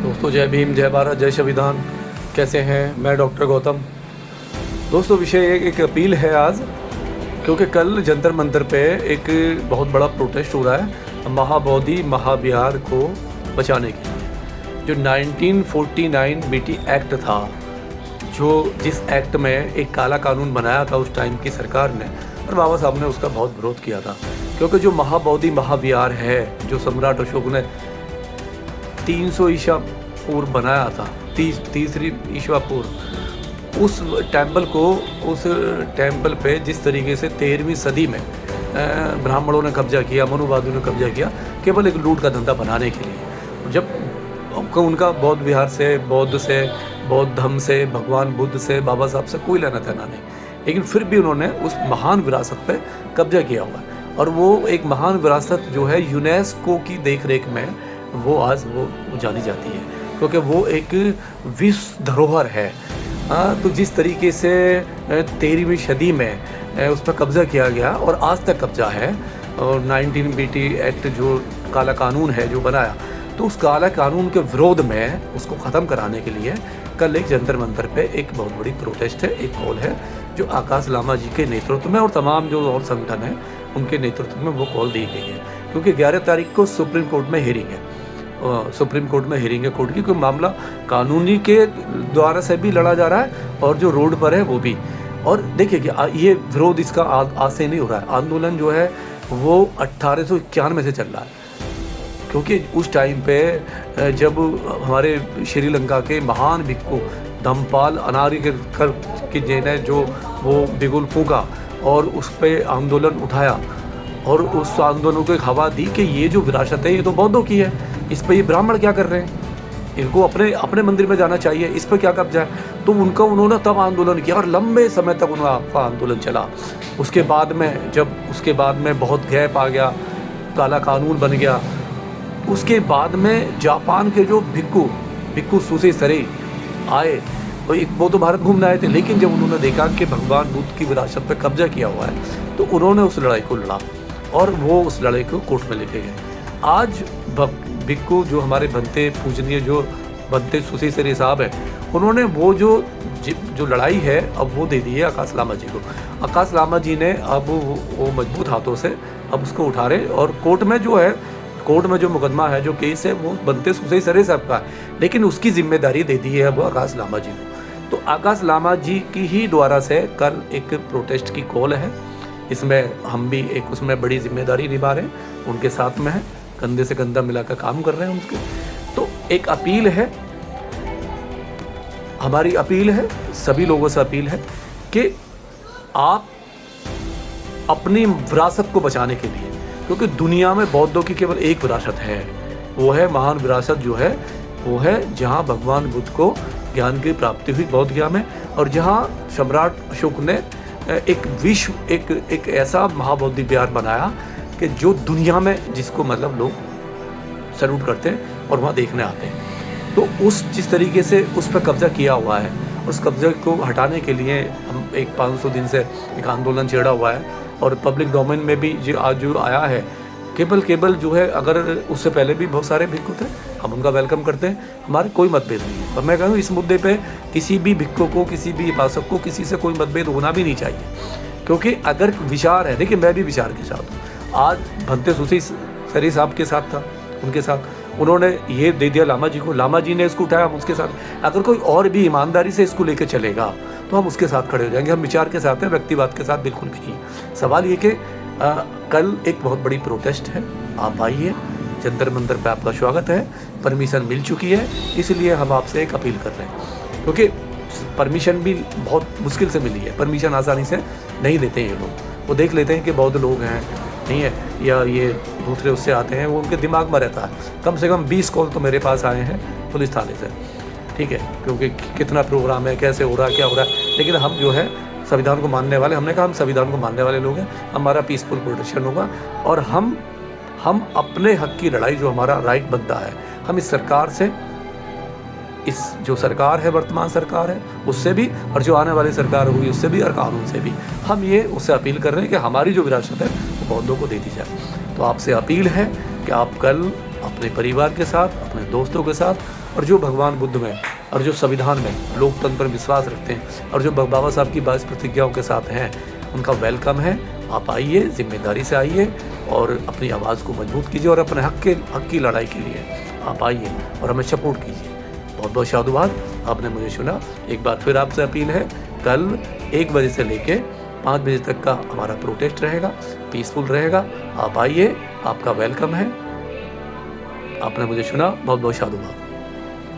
दोस्तों जय भीम, जय भारत, जय संविधान। कैसे हैं? मैं डॉक्टर गौतम। दोस्तों विषय एक अपील है आज, क्योंकि कल जंतर मंतर पे एक बहुत बड़ा प्रोटेस्ट हो रहा है महाबोधि महाविहार को बचाने के लिए। जो 1949 बीटी एक्ट था, जिस एक्ट में एक काला कानून बनाया था उस टाइम की सरकार ने, और बाबा साहब ने उसका बहुत विरोध किया था। क्योंकि जो महाबोधि महाविहार है, जो सम्राट अशोक ने 300 ईसा पूर्व बनाया था, तीसरी ईसा पूर्व, उस टेम्पल पे जिस तरीके से 13वीं सदी में ब्राह्मणों ने कब्जा किया, मनुवादियों ने कब्जा किया, केवल एक लूट का धंधा बनाने के लिए। जब उनका बौद्ध विहार से, बौद्ध धर्म से, भगवान बुद्ध से, बाबा साहब से कोई लेना देना नहीं, लेकिन फिर भी उन्होंने उस महान विरासत पे कब्जा किया हुआ है। और वो एक महान विरासत जो है यूनेस्को की देखरेख में वो आज जानी जाती है, क्योंकि वो एक विश्व धरोहर है। तो जिस तरीके से 13वीं सदी में उस पर कब्ज़ा किया गया और आज तक कब्ज़ा है, और 19 बीटी एक्ट जो काला कानून है जो बनाया, तो उस काला कानून के विरोध में उसको ख़त्म कराने के लिए कल एक जंतर मंतर पे एक बहुत बड़ी प्रोटेस्ट है, एक कॉल है जो आकाश लामा जी के नेतृत्व में और तमाम जो और संगठन हैं उनके नेतृत्व में वो कॉल दी गई है। क्योंकि 11 तारीख को सुप्रीम कोर्ट में हियरिंग है, सुप्रीम कोर्ट में हियरिंग है कोर्ट की, कोई मामला कानूनी के द्वारा से भी लड़ा जा रहा है और जो रोड पर है वो भी। और देखिए कि ये विरोध इसका आज से नहीं हो रहा है, आंदोलन जो है वो 1891 से चल रहा है। क्योंकि उस टाइम पे जब हमारे श्रीलंका के महान भिक्खु धम्मपाल अनारिकर जी ने जो वो बिगुल फूंका और उस पर आंदोलन उठाया और उस आंदोलन को एक हवा दी कि ये जो विरासत है ये तो बौद्धों की है, इस पर ये ब्राह्मण क्या कर रहे हैं, इनको अपने मंदिर में जाना चाहिए, इस पर क्या कब्जा है। तो उन्होंने तब आंदोलन किया और लंबे समय तक उनका आंदोलन चला। उसके बाद में बहुत गैप आ गया, काला कानून बन गया। उसके बाद में जापान के जो भिक्खु सुसे सरे आए, वो तो भारत घूमने आए थे, लेकिन जब उन्होंने देखा कि भगवान बुद्ध की विरासत पर कब्जा किया हुआ है, तो उन्होंने उस लड़ाई को लड़ा और वो उस लड़ाई को कोर्ट में लेके गए। आज भिक्खु जो हमारे बनते पूजनीय जो बनते सुसी सरे साहब हैं, उन्होंने वो जो लड़ाई है अब वो दे दी है आकाश लामा जी को। आकाश लामा जी ने अब वो मजबूत हाथों से अब उसको उठा रहे, और कोर्ट में जो मुकदमा है, जो केस है, वो बनते सुसे सरे साहब का है, लेकिन उसकी जिम्मेदारी दे दी है वो आकाश लामा जी को। तो आकाश लामा जी की ही द्वारा से कल एक प्रोटेस्ट की कॉल है, इसमें हम भी एक उसमें बड़ी जिम्मेदारी निभा रहे हैं, उनके साथ में है, कंधे से कंधा मिलाकर काम कर रहे हैं उनके। तो एक अपील है, हमारी अपील है, सभी लोगों से अपील है कि आप अपनी विरासत को बचाने के लिए, क्योंकि दुनिया में बौद्धों की केवल एक विरासत है, वो है महान विरासत जो है वो है जहाँ भगवान बुद्ध को ज्ञान की प्राप्ति हुई बौद्ध ज्ञान में, और जहाँ सम्राट अशोक ने एक ऐसा महाबोधि विहार बनाया कि जो दुनिया में जिसको मतलब लोग सैल्यूट करते हैं और वहाँ देखने आते हैं। तो जिस तरीके से उस पर कब्जा किया हुआ है, उस कब्जे को हटाने के लिए हम 500 दिन से एक आंदोलन छेड़ा हुआ है, और पब्लिक डोमेन में भी जो आज जो आया है, केवल जो है, अगर उससे पहले भी बहुत सारे भिक्खु थे, हम उनका वेलकम करते हैं, हमारे कोई मतभेद नहीं है। और मैं कहूँ इस मुद्दे पे किसी भी भिक्खु को, किसी भी उपासक को किसी से कोई मतभेद होना भी नहीं चाहिए, क्योंकि अगर विचार है, देखिए मैं भी विचार के साथ हूँ। आज भंते सुसी सरी साहब के साथ था, उनके साथ उन्होंने ये दे दिया लामा जी को, लामा जी ने इसको उठाया, हम उसके साथ। अगर कोई और भी ईमानदारी से इसको लेकर चलेगा तो हम उसके साथ खड़े हो जाएंगे। हम विचार के साथ हैं, व्यक्तिवाद के साथ बिल्कुल भी नहीं। सवाल ये कि कल एक बहुत बड़ी प्रोटेस्ट है, आप आइए, जंतर मंतर पे आपका स्वागत है, परमिशन मिल चुकी है, इसलिए हम आपसे एक अपील कर रहे हैं, क्योंकि परमिशन भी बहुत मुश्किल से मिली है, परमिशन आसानी से नहीं देते हैं ये लोग। वो देख लेते हैं कि बौद्ध लोग हैं, नहीं है, या ये दूसरे उससे आते हैं, वो उनके दिमाग में रहता है। कम से कम 20 कॉल तो मेरे पास आए हैं पुलिस थाने से, ठीक है, क्योंकि कितना प्रोग्राम है, कैसे हो रहा है, क्या हो रहा है। लेकिन हम जो है संविधान को मानने वाले, हमने कहा हम संविधान को मानने वाले लोग हैं, हमारा पीसफुल प्रोटेक्शन होगा, और हम अपने हक की लड़ाई, जो हमारा राइट बनता है, हम इस सरकार से, इस जो सरकार है, वर्तमान सरकार है, उससे भी, और जो आने वाली सरकार होगी उससे भी, और कानून से भी, हम ये उससे अपील कर रहे हैं कि हमारी जो विरासत है वो बौद्धों को दे दी जाए। तो आपसे अपील है कि आप कल अपने परिवार के साथ, अपने दोस्तों के साथ और जो भगवान बुद्ध में और जो संविधान में लोकतंत्र पर विश्वास रखते हैं और जो बाबा साहब की 22 प्रतिज्ञाओं के साथ हैं, उनका वेलकम है। आप आइए, जिम्मेदारी से आइए और अपनी आवाज़ को मजबूत कीजिए और अपने हक की लड़ाई के लिए आप आइए और हमें सपोर्ट कीजिए। बहुत बहुत साधुवाद, आपने मुझे सुना। एक बार फिर आपसे अपील है, कल 1 बजे से लेके 5 बजे तक का हमारा प्रोटेस्ट रहेगा, पीसफुल रहेगा। आप आइए, आपका वेलकम है। आपने मुझे सुना, बहुत बहुत साधुवाद।